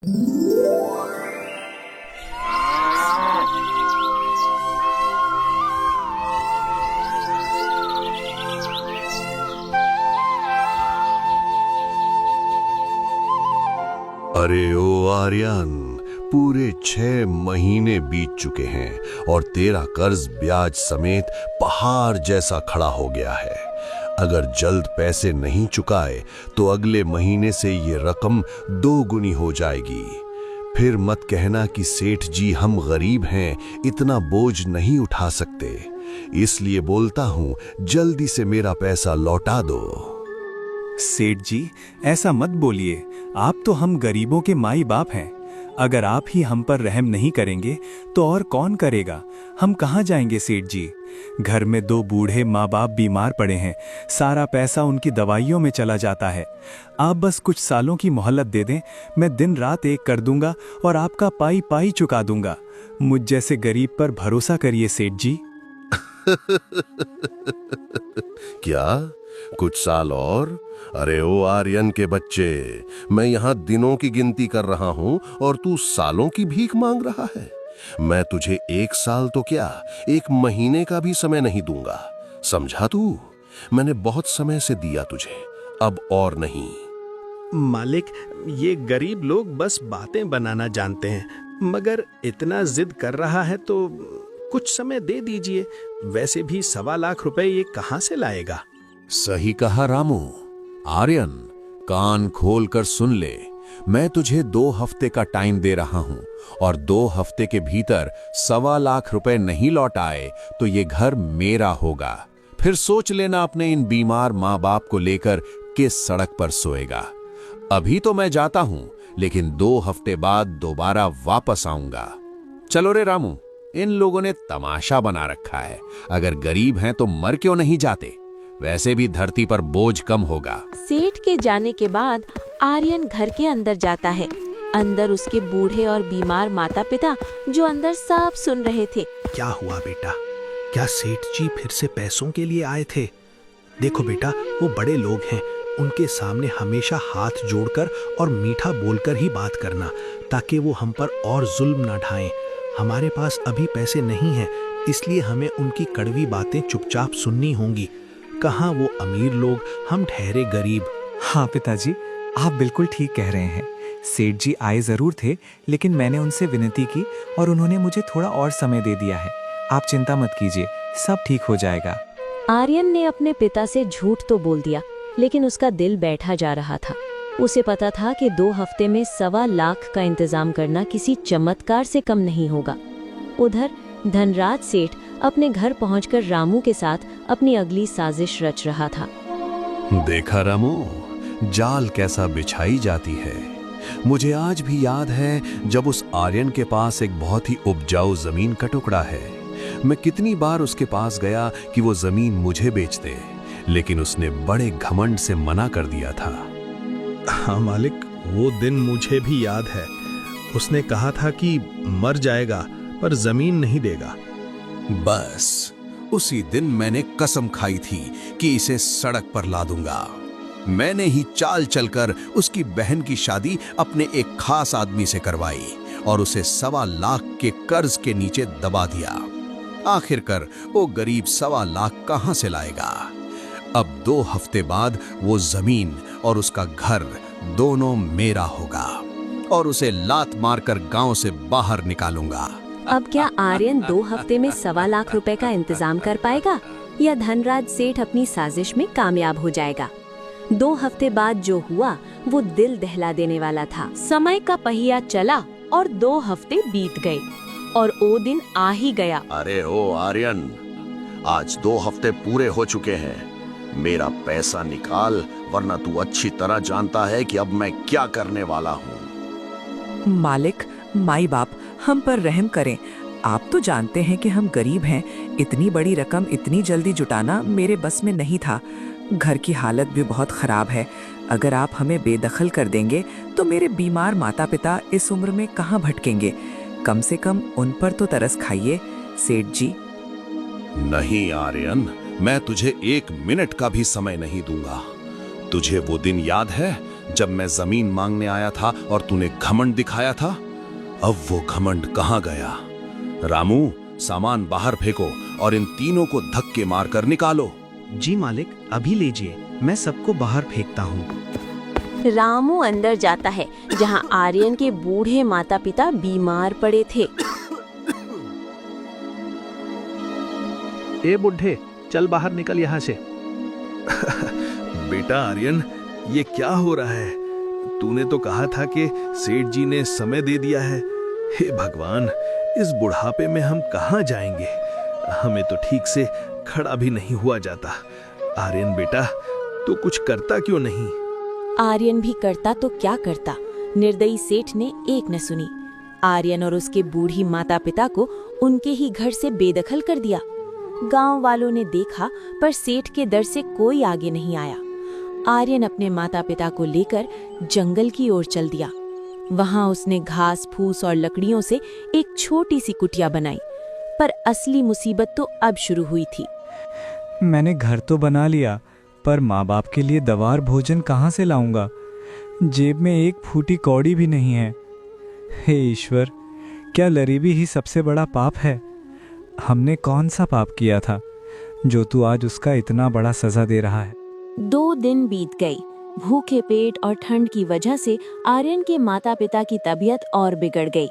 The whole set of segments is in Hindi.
अरे ओ आर्यन, पूरे 6 महीने बीत चुके हैं और तेरा कर्ज ब्याज समेत पहाड़ जैसा खड़ा हो गया है। अगर जल्द पैसे नहीं चुकाए तो अगले महीने से ये रकम 2 गुनी हो जाएगी। फिर मत कहना कि सेठ जी हम गरीब हैं, इतना बोझ नहीं उठा सकते। इसलिए बोलता हूँ जल्दी से मेरा पैसा लौटा दो। सेठ जी, ऐसा मत बोलिए। आप तो हम गरीबों के माई बाप हैं। अगर आप ही हम पर रहम नहीं करेंगे तो और कौन करेगा? हम कहाँ जाएंगे सेठ जी? घर में 2 बूढ़े माँ बाप बीमार पड़े हैं। सारा पैसा उनकी दवाइयों में चला जाता है। आप बस कुछ सालों की मोहलत दे दें, मैं दिन रात एक कर दूंगा और आपका पाई पाई चुका दूंगा। मुझ जैसे गरीब पर भरोसा करिए सेठ जी। क्या कुछ साल और? अरे ओ आर्यन के बच्चे, मैं यहाँ दिनों की गिनती कर रहा हूँ और तू सालों की भीख मांग रहा है। मैं तुझे 1 साल तो क्या 1 महीने का भी समय नहीं दूंगा, समझा तू? मैंने बहुत समय से दिया तुझे, अब और नहीं। मालिक, ये गरीब लोग बस बातें बनाना जानते हैं, मगर इतना जिद कर रहा है तो कुछ समय दे दीजिए। वैसे भी 1.25 लाख रुपए ये कहाँ से लाएगा? सही कहा रामू। आर्यन, कान खोल कर सुन ले। मैं तुझे 2 हफ्ते का टाइम दे रहा हूं और 2 हफ्ते के भीतर 1.25 लाख रुपए नहीं लौट आए तो ये घर मेरा होगा। फिर सोच लेना अपने इन बीमार माँ बाप को लेकर किस सड़क पर सोएगा। अभी तो मैं जाता हूं, लेकिन 2 हफ्ते बाद दोबारा वापस आऊंगा। चलो रे रामू, इन लोगों ने तमाशा बना रखा है। अगर गरीब हैं तो मर क्यों नहीं जाते? वैसे भी धरती पर बोझ कम होगा। सेठ के जाने के बाद आर्यन घर के अंदर जाता है। अंदर उसके बूढ़े और बीमार माता पिता जो अंदर सब सुन रहे थे। क्या हुआ बेटा? क्या सेठ जी फिर से पैसों के लिए आए थे? देखो बेटा, वो बड़े लोग हैं, उनके सामने हमेशा हाथ जोड़कर और मीठा बोलकर ही बात करना, ताकि वो हम पर और जुल्म ना ढाएं। हमारे पास अभी पैसे नहीं हैं, इसलिए हमें उनकी कड़वी बातें चुपचाप सुननी होंगी। कहाँ वो अमीर लोग, हम ठहरे गरीब। हाँ पिताजी, आप बिल्कुल ठीक कह रहे हैं। सेठ जी आए जरूर थे, लेकिन मैंने उनसे विनती की और उन्होंने मुझे थोड़ा और समय दे दिया है। आप चिंता मत कीजिए, सब ठीक हो जाएगा। आर्यन ने अपने पिता से झूठ तो बोल दिया, लेकिन उसका दिल बैठा जा रहा था। उसे पता था कि 2 हफ्ते में 1.25 लाख का इंतजाम करना किसी चमत्कार से कम नहीं होगा। उधर धनराज सेठ अपने घर पहुंचकर रामू के साथ अपनी अगली साजिश रच रहा था। देखा रामू, जाल कैसा बिछाई जाती है। मुझे आज भी याद है जब उस आर्यन के पास एक बहुत ही उपजाऊ जमीन का टुकड़ा है। मैं कितनी बार उसके पास गया कि वो जमीन मुझे बेच दे, लेकिन उसने बड़े घमंड से मना कर दिया था। हाँ मालिक, वो दिन मुझे भी याद है। उसने कहा था कि मर जाएगा पर जमीन नहीं देगा। बस उसी दिन मैंने कसम खाई थी कि इसे सड़क पर ला दूंगा। मैंने ही चाल चलकर उसकी बहन की शादी अपने एक खास आदमी से करवाई और उसे 1.25 लाख के कर्ज के नीचे दबा दिया। आखिरकार वो गरीब 1.25 लाख कहां से लाएगा? अब 2 हफ्ते बाद वो जमीन और उसका घर दोनों मेरा होगा और उसे लात मारकर गांव से बाहर निकालूंगा। अब क्या आर्यन 2 हफ्ते में 1.25 लाख रुपए का इंतजाम कर पाएगा या धनराज सेठ अपनी साजिश में कामयाब हो जाएगा? 2 हफ्ते बाद जो हुआ वो दिल दहला देने वाला था। समय का पहिया चला और 2 हफ्ते बीत गए और वो दिन आ ही गया। अरे ओ आर्यन, आज 2 हफ्ते पूरे हो चुके हैं। मेरा पैसा निकाल, वरना तू अच्छी तरह जानता है कि अब मैं क्या करने वाला हूँ। मालिक, माई बाप, हम पर रहम करें। आप तो जानते हैं कि हम गरीब हैं। इतनी बड़ी रकम इतनी जल्दी जुटाना मेरे बस में नहीं था। घर की हालत भी बहुत खराब है। अगर आप हमें बेदखल कर देंगे तो मेरे बीमार माता पिता इस उम्र में कहाँ भटकेंगे? कम से कम उन पर तो तरस खाइए सेठ जी। नहीं आर्यन, मैं तुझे 1 मिनट का भी समय नहीं दूंगा। तुझे वो दिन याद है जब मैं जमीन मांगने आया था और तूने घमंड दिखाया था? अब वो घमंड कहाँ गया? रामू, सामान बाहर फेंको और इन तीनों को धक्के मारकर निकालो। जी मालिक, अभी लीजिए, मैं सबको बाहर फेंकता हूँ। रामू अंदर जाता है जहां आर्यन के बूढ़े माता पिता बीमार पड़े थे। ए बुढ़े, चल बाहर निकल यहाँ से। बेटा आर्यन, ये क्या हो रहा है? तूने तो कहा था कि सेठ जी ने समय दे दिया है। हे भगवान, इस बुढ़ापे में हम कहाँ जाएंगे? हमें तो ठीक से खड़ा भी नहीं हुआ जाता। आर्यन बेटा, तू कुछ करता क्यों नहीं? आर्यन भी करता तो क्या करता, निर्दयी सेठ ने एक न सुनी। आर्यन और उसके बूढ़ी माता पिता को उनके ही घर से बेदखल कर दिया। गांव वालों ने देखा पर सेठ के डर से कोई आगे नहीं आया। आर्यन अपने माता पिता को लेकर जंगल की ओर चल दिया। वहां उसने घास फूस और लकड़ियों से एक छोटी सी कुटिया बनाई, पर असली मुसीबत तो अब शुरू हुई थी। मैंने घर तो बना लिया, पर माँ बाप के लिए दवा और भोजन कहाँ से लाऊंगा? जेब में एक फूटी कौड़ी भी नहीं है। हे ईश्वर, क्या गरीबी ही सबसे बड़ा पाप है? हमने कौन सा पाप किया था जो तू आज उसका इतना बड़ा सजा दे रहा है? 2 दिन बीत गई। भूखे पेट और ठंड की वजह से आर्यन के माता पिता की तबीयत और बिगड़ गई।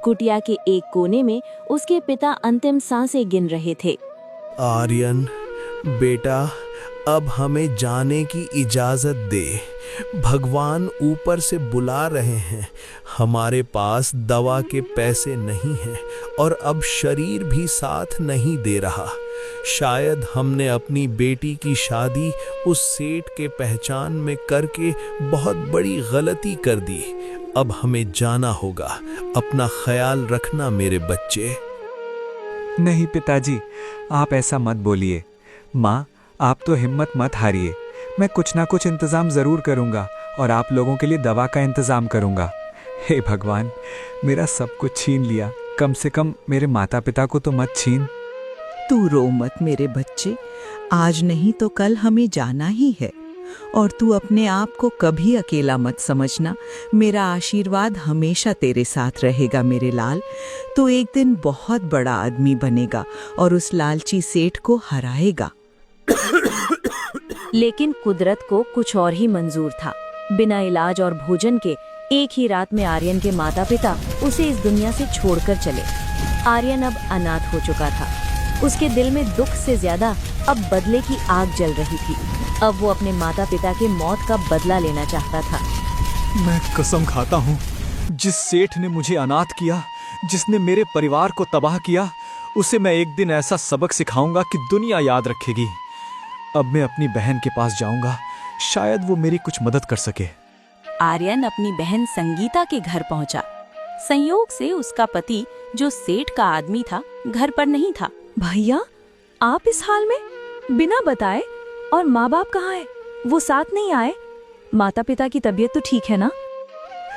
कुटिया के एक कोने में उसके पिता अंतिम सांसें गिन रहे थे। आर्यन बेटा, अब हमें जाने की इजाजत दे। भगवान ऊपर से बुला रहे हैं। हमारे पास दवा के पैसे नहीं हैं और अब शरीर भी साथ नहीं दे रहा। शायद हमने अपनी बेटी की शादी उस सेठ के पहचान में करके बहुत बड़ी गलती कर दी। अब हमें जाना होगा। अपना ख्याल रखना मेरे बच्चे। नहीं पिताजी, आप ऐसा मत बोलिए। माँ, आप तो हिम्मत मत हारिए। मैं कुछ ना कुछ इंतज़ाम ज़रूर करूँगा और आप लोगों के लिए दवा का इंतज़ाम करूँगा। हे भगवान, मेरा सब कुछ छीन लिया, कम से कम मेरे माता पिता को तो मत छीन। तू रो मत मेरे बच्चे, आज नहीं तो कल हमें जाना ही है। और तू अपने आप को कभी अकेला मत समझना। मेरा आशीर्वाद हमेशा तेरे साथ रहेगा मेरे लाल। तू एक दिन बहुत बड़ा आदमी बनेगा और उस लालची सेठ को हराएगा। लेकिन कुदरत को कुछ और ही मंजूर था। बिना इलाज और भोजन के एक ही रात में आर्यन के माता पिता उसे इस दुनिया से छोड़कर चले। आर्यन अब अनाथ हो चुका था। उसके दिल में दुख से ज्यादा अब बदले की आग जल रही थी। अब वो अपने माता पिता के मौत का बदला लेना चाहता था। मैं कसम खाता हूँ, जिस सेठ ने मुझे अनाथ किया, जिसने मेरे परिवार को तबाह किया, उसे मैं एक दिन ऐसा सबक सिखाऊंगा कि दुनिया याद रखेगी। अब मैं अपनी बहन के पास जाऊंगा, शायद वो मेरी कुछ मदद कर सके। आर्यन अपनी बहन संगीता के घर पहुंचा। संयोग से उसका पति, जो सेठ का आदमी था, घर पर नहीं था। भैया, आप इस हाल में बिना बताए? और माँ बाप कहाँ है? वो साथ नहीं आए? माता पिता की तबीयत तो ठीक है ना?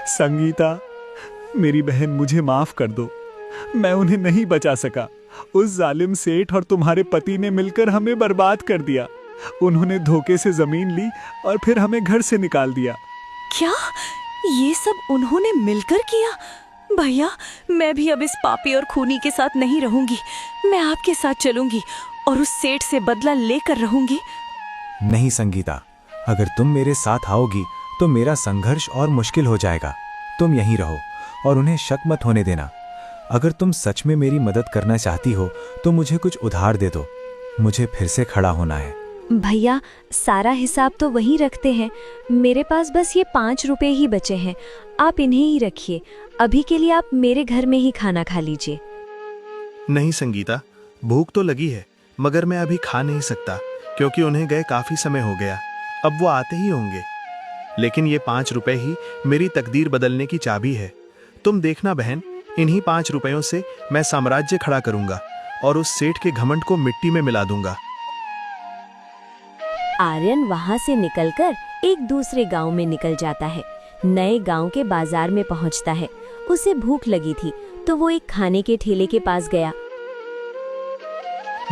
संगीता, मेरी बहन, मुझे माफ कर दो। मैं उन्हें नहीं बचा सका। उस जालिम सेठ और तुम्हारे पति ने मिलकर हमें बर्बाद कर दिया। उन्होंने धोखे से जमीन ली और फिर हमें घर से निकाल दिया। क्या ये सब उन्होंने मिलकर किया? भैया, मैं भी अब इस पापी और खूनी के साथ नहीं रहूंगी। मैं आपके साथ चलूंगी और उस सेठ से बदला लेकर रहूंगी। नहीं संगीता, अगर तुम मेरे साथ आओगी तो मेरा संघर्ष और मुश्किल हो जाएगा। तुम यहीं रहो और उन्हें शक मत होने देना। अगर तुम सच में मेरी मदद करना चाहती हो तो मुझे कुछ उधार दे दो। मुझे फिर से खड़ा होना है। भैया, सारा हिसाब तो वहीं रखते हैं। मेरे पास बस ये 5 रुपए ही बचे हैं। आप इन्हें ही रखिए। अभी के लिए आप मेरे घर में ही खाना खा लीजिए। नहीं संगीता, भूख तो लगी है, मगर मैं अभी खा नहीं सकता क्योंकि उन्हें गए काफी समय हो गया। अब वो आते ही होंगे। लेकिन ये 5 रुपए ही मेरी तकदीर बदलने की चाबी है। तुम देखना बहन, इन्हीं 5 रुपयों से मैं साम्राज्य खड़ा करूंगा और उस सेठ के घमंड को मिट्टी में मिला दूंगा। आर्यन वहां से निकलकर एक दूसरे गांव में निकल जाता है। नए गांव के बाजार में पहुंचता है। उसे भूख लगी थी तो वो एक खाने के ठेले के पास गया।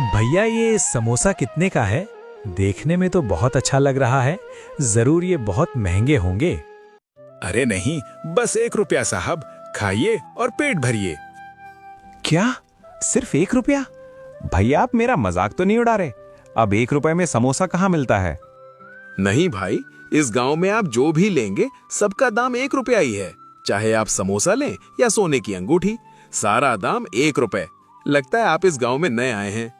भैया, ये समोसा कितने का है? देखने में तो बहुत अच्छा लग रहा है। जरूर ये बहुत महंगे होंगे। अरे नहीं, बस 1 रुपया साहब, खाइए और पेट भरिए। क्या? सिर्फ 1 रुपया? भैया आप मेरा मजाक तो नहीं उड़ा रहे? अब 1 रुपए में समोसा कहाँ मिलता है? नहीं भाई, इस गांव में आप जो भी लेंगे सबका दाम 1 रुपया ही है। चाहे आप समोसा लें या सोने की अंगूठी, सारा दाम 1 रुपए। लगता है आप इस गांव में नए आए हैं।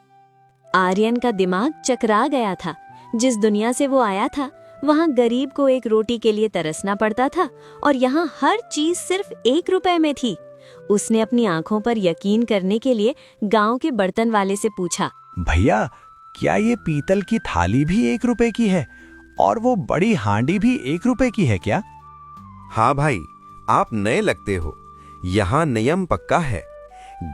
आर्यन का दिमाग चकरा गया था। जिस दुनिया से वो आया था वहाँ गरीब को एक रोटी के लिए तरसना पड़ता था और यहाँ हर चीज सिर्फ 1 रुपए में थी। उसने अपनी आंखों पर यकीन करने के लिए गांव के बर्तन वाले से पूछा, भैया क्या ये पीतल की थाली भी 1 रुपए की है और वो बड़ी हांडी भी 1 रुपए की है क्या? हाँ भाई, आप नए लगते हो। यहाँ नियम पक्का है।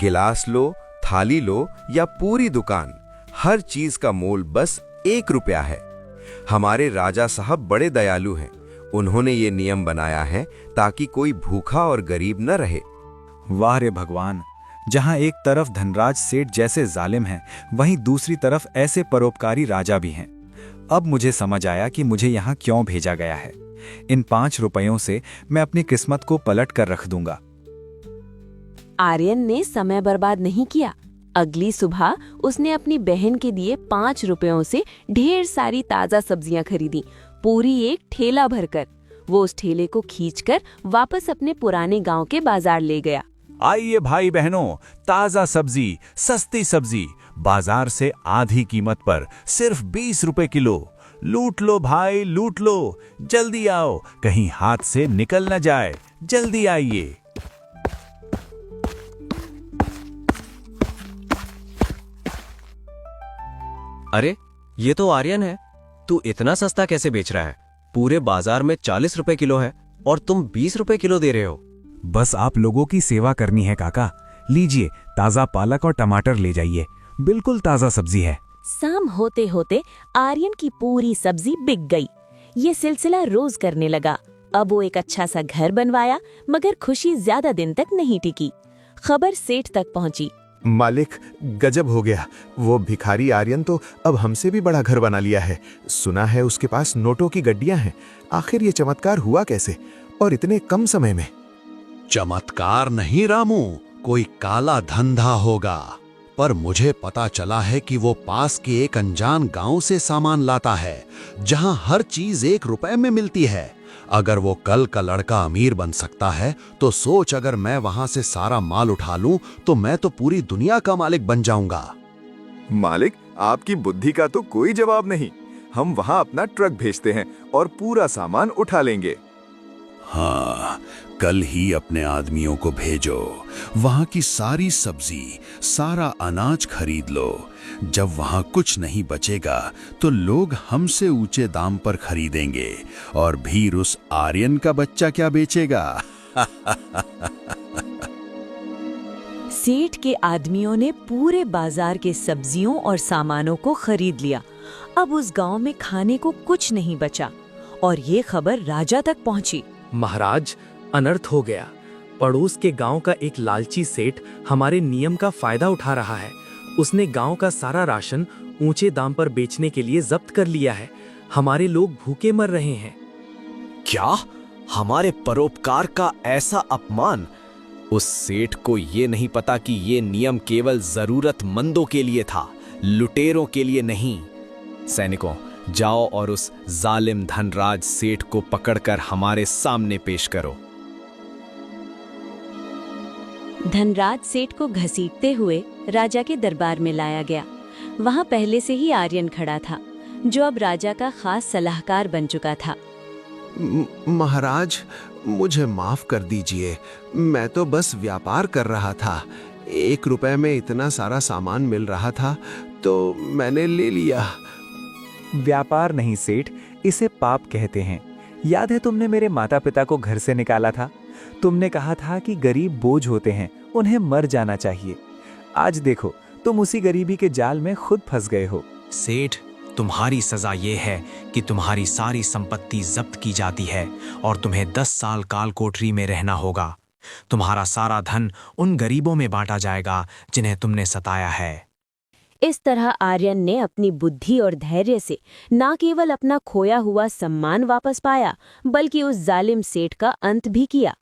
गिलास लो, थाली लो या पूरी दुकान, हर चीज का मोल बस 1 रुपया है। हमारे राजा साहब बड़े दयालु हैं। उन्होंने ये नियम बनाया है ताकि कोई भूखा और गरीब न रहे। वाह रे भगवान, जहां एक तरफ धनराज सेठ जैसे जालिम हैं, वहीं दूसरी तरफ ऐसे परोपकारी राजा भी हैं। अब मुझे समझ आया कि मुझे यहाँ क्यों भेजा गया है। इन 5 रुपयों से मैं अपनी किस्मत को पलट कर रख दूंगा। आर्यन ने समय बर्बाद नहीं किया। अगली सुबह उसने अपनी बहन के दिए 5 रुपयों से ढेर सारी ताजा सब्जियां खरीदी, पूरी एक ठेला भरकर। वो उस ठेले को खींचकर वापस अपने पुराने गांव के बाजार ले गया। आइए भाई बहनों, ताजा सब्जी, सस्ती सब्जी, बाजार से आधी कीमत पर सिर्फ 20 रुपए किलो। लूट लो भाई, लूट लो। जल्दी आओ, कहीं हाथ से निकल न जाए। जल्दी आइए। अरे ये तो आर्यन है। तू इतना सस्ता कैसे बेच रहा है? पूरे बाजार में 40 रुपए किलो है और तुम 20 रुपए किलो दे रहे हो। बस आप लोगों की सेवा करनी है काका। लीजिए, ताजा पालक और टमाटर ले जाइए, बिल्कुल ताजा सब्जी है। शाम होते होते आर्यन की पूरी सब्जी बिक गई। ये सिलसिला रोज करने लगा। अब वो एक अच्छा सा घर बनवाया, मगर खुशी ज्यादा दिन तक नहीं टिकी। खबर सेठ तक पहुंची। मालिक, गजब हो गया। वो भिखारी आर्यन तो अब हमसे भी बड़ा घर बना लिया है। सुना है उसके पास नोटों की गड्डियां हैं। आखिर ये चमत्कार हुआ कैसे और इतने कम समय में? चमत्कार नहीं रामू, कोई काला धंधा होगा। पर मुझे पता चला है कि वो पास के एक अनजान गांव से सामान लाता है, जहां हर चीज 1 रुपए में मिलती है। अगर वो कल का लड़का अमीर बन सकता है तो सोच, अगर मैं वहां से सारा माल उठा लूं तो मैं तो पूरी दुनिया का मालिक बन जाऊंगा। मालिक, आपकी बुद्धि का तो कोई जवाब नहीं। हम वहां अपना ट्रक भेजते हैं और पूरा सामान उठा लेंगे। हाँ, कल ही अपने आदमियों को भेजो। वहां की सारी सब्जी, सारा अनाज खरीद लो। जब वहां कुछ नहीं बचेगा तो लोग हमसे ऊंचे दाम पर खरीदेंगे और भीड़ उस आर्यन का बच्चा क्या बेचेगा। सेठ के आदमियों ने पूरे बाजार के सब्जियों और सामानों को खरीद लिया। अब उस गांव में खाने को कुछ नहीं बचा और ये खबर राजा तक पहुंची। महाराज, अनर्थ हो गया। पड़ोस के गांव का एक लालची सेठ हमारे नियम का फायदा उठा रहा है। उसने गांव का सारा राशन ऊंचे दाम पर बेचने के लिए जब्त कर लिया है। हमारे लोग भूखे मर रहे हैं। क्या? हमारे परोपकार का ऐसा अपमान? उस सेठ को ये नहीं पता कि ये नियम केवल जरूरतमंदों के लिए था, लुटेरों के लिए नहीं। सैनिकों, जाओ और उस जालिम धनराज सेठ को पकड़कर हमारे सामने पेश करो। धनराज सेठ को घसीटते हुए राजा के दरबार में लाया गया। वहां पहले से ही आर्यन खड़ा था, जो अब राजा का खास सलाहकार बन चुका था। महाराज, मुझे माफ कर दीजिए। मैं तो बस व्यापार कर रहा था। 1 रुपए में इतना सारा सामान मिल रहा था तो मैंने ले लिया। व्यापार नहीं सेठ, इसे पाप कहते हैं। याद है तुमने मेरे माता पिता को घर से निकाला था? तुमने कहा था कि गरीब बोझ होते हैं, उन्हें मर जाना चाहिए। आज देखो, तुम उसी गरीबी के जाल में खुद फंस गए हो। सेठ, तुम्हारी सजा ये है कि तुम्हारी सारी संपत्ति जब्त की जाती है और तुम्हें 10 साल काल कोठरी में रहना होगा। तुम्हारा सारा धन उन गरीबों में बांटा जाएगा जिन्हें तुमने सताया है। इस तरह आर्यन ने अपनी बुद्धि और धैर्य से न केवल अपना खोया हुआ सम्मान वापस पाया, बल्कि उस जालिम सेठ का अंत भी किया।